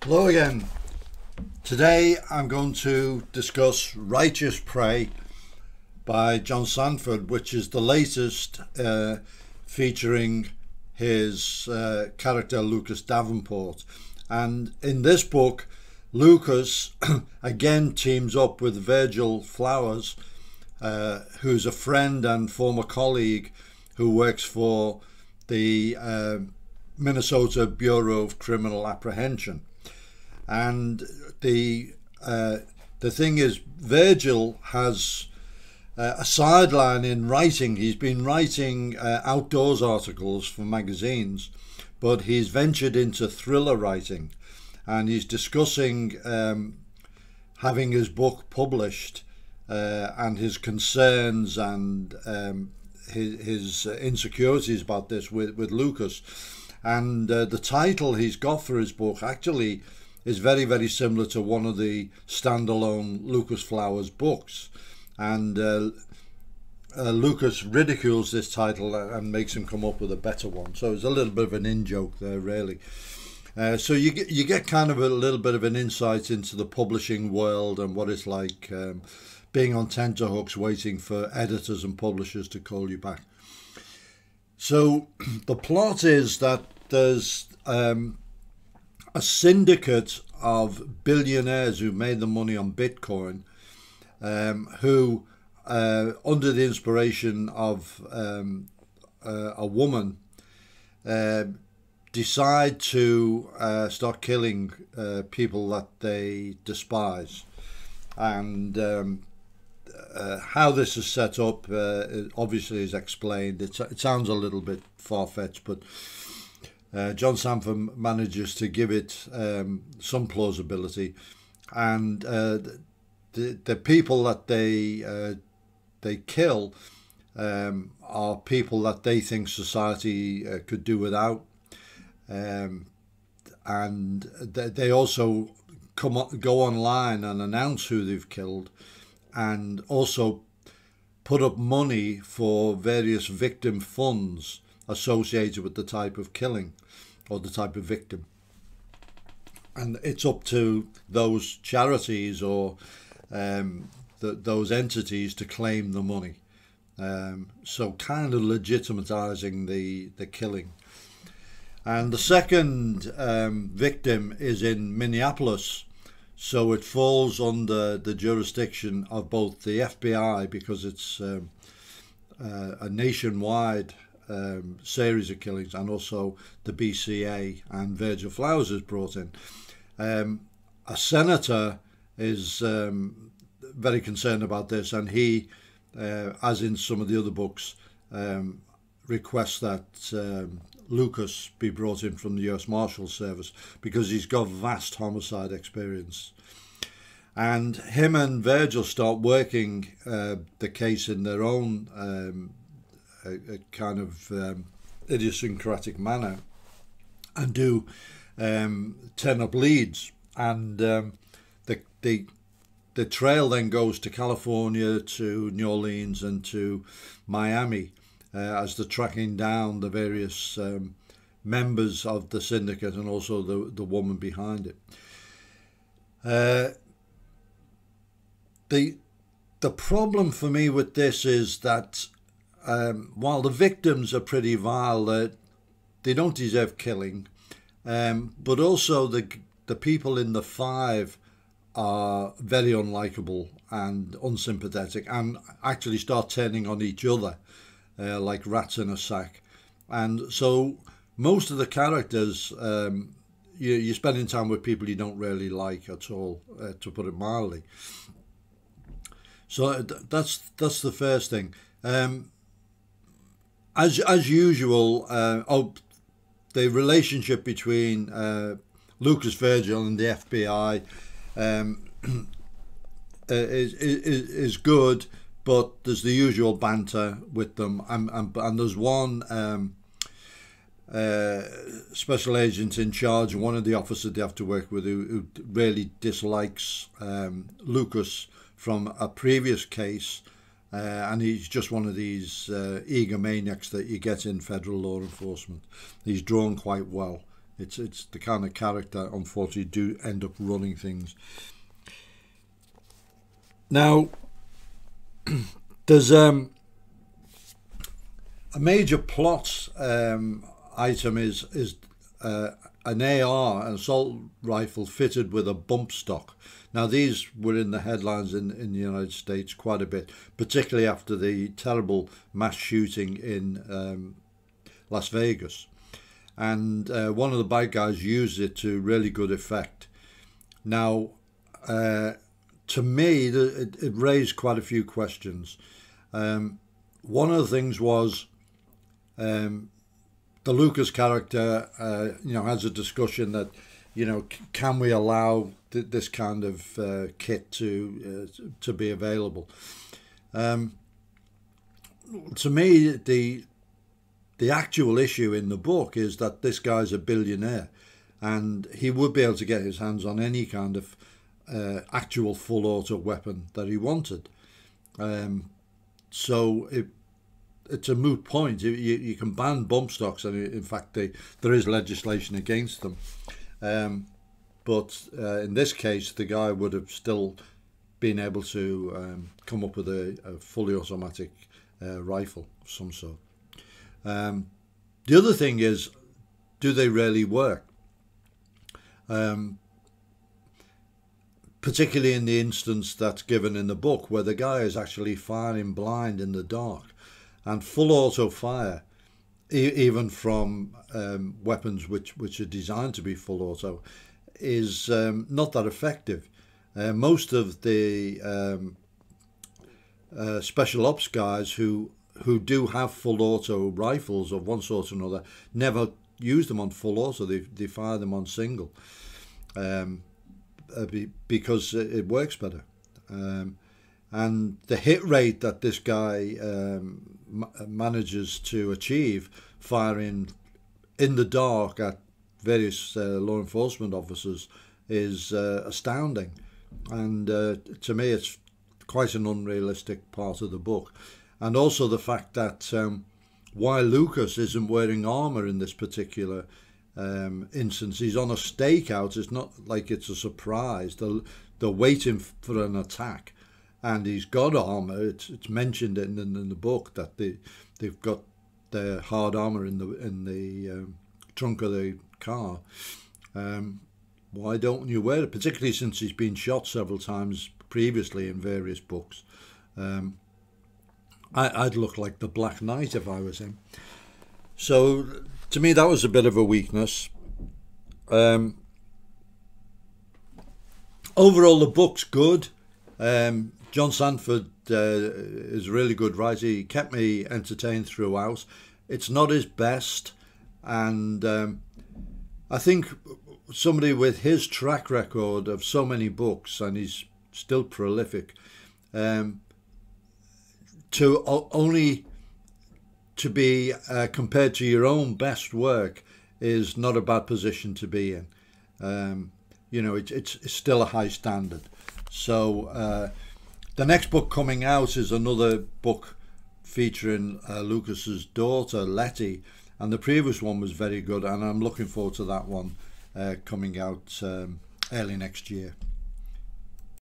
Hello again. Today I'm going to discuss Righteous Prey by John Sandford, which is the latest featuring his character Lucas Davenport. And in this book, Lucas again teams up with Virgil Flowers, who's a friend and former colleague who works for the Minnesota Bureau of Criminal Apprehension. And the thing is, Virgil has a sideline in writing. He's been writing outdoors articles for magazines, but he's ventured into thriller writing, and he's discussing having his book published and his concerns and his insecurities about this with Lucas. And the title he's got for his book actually is very, very similar to one of the standalone Lucas Flowers books. And Lucas ridicules this title and makes him come up with a better one. So it's a little bit of an in-joke there, really. So you get kind of a little bit of an insight into the publishing world and what it's like being on tenterhooks waiting for editors and publishers to call you back. So the plot is that there's a syndicate of billionaires who made the money on Bitcoin, who, under the inspiration of a woman, decide to start killing people that they despise. And how this is set up obviously is explained. It sounds a little bit far-fetched, but John Sandford manages to give it some plausibility, and the people that they kill are people that they think society could do without, and they also go online and announce who they've killed, and also put up money for various victim funds associated with the type of killing or the type of victim. And it's up to those charities or those entities to claim the money. So kind of legitimatizing the killing. And the second victim is in Minneapolis. So it falls under the jurisdiction of both the FBI, because it's a nationwide series of killings, and also the BCA, and Virgil Flowers is brought in. A senator is very concerned about this, and he, as in some of the other books, requests that Lucas be brought in from the US Marshal Service, because he's got vast homicide experience. And him and Virgil start working the case in their own a kind of idiosyncratic manner, and do turn up leads. And the trail then goes to California, to New Orleans, and to Miami, as they're tracking down the various members of the syndicate, and also the woman behind it. The problem for me with this is that while the victims are pretty vile, they don't deserve killing, but also the people in the five are very unlikable and unsympathetic, and actually start turning on each other like rats in a sack. And so most of the characters, you're spending time with people you don't really like at all, to put it mildly. So that's the first thing. As usual, the relationship between Lucas, Virgil, and the FBI is good, but there's the usual banter with them, and there's one special agent in charge, one of the officers they have to work with, who really dislikes Lucas from a previous case, and he's just one of these egomaniacs that you get in federal law enforcement. He's drawn quite well, It's the kind of character, unfortunately, do end up running things. Now, there's a major plot item is an AR, an assault rifle fitted with a bump stock. Now, these were in the headlines in the United States quite a bit, particularly after the terrible mass shooting in Las Vegas. And one of the bad guys used it to really good effect. Now, to me, it raised quite a few questions. One of the things was the Lucas character, has a discussion that, can we allow this kind of kit to be available? To me, the actual issue in the book is that this guy's a billionaire, and he would be able to get his hands on any kind of actual full auto weapon that he wanted. So it's a moot point. You can ban bump stocks, and in fact there is legislation against them. But in this case, the guy would have still been able to come up with a fully automatic rifle of some sort. The other thing is, do they really work? Particularly in the instance that's given in the book, where the guy is actually firing blind in the dark, and full auto fire, even from weapons which are designed to be full auto, is not that effective. Most of the special ops guys who do have full auto rifles of one sort or another never use them on full auto. They fire them on single. Because it works better, and the hit rate that this guy manages to achieve, firing in the dark at various law enforcement officers, is astounding. And to me, it's quite an unrealistic part of the book. And also the fact that while Lucas isn't wearing armor in this particular instance, he's on a stakeout. It's not like it's a surprise. They're waiting for an attack, and he's got armor. It's mentioned in the book that they've got their hard armor in the trunk of the car. Why don't you wear it? Particularly since he's been shot several times previously in various books. I'd look like the Black Knight if I was him. So to me, that was a bit of a weakness. Overall, the book's good. John Sandford is a really good writer. He kept me entertained throughout. It's not his best, and I think somebody with his track record of so many books, and he's still prolific, to be compared to your own best work is not a bad position to be in. It's still a high standard. So the next book coming out is another book featuring Lucas's daughter Letty, and the previous one was very good, and I'm looking forward to that one coming out early next year.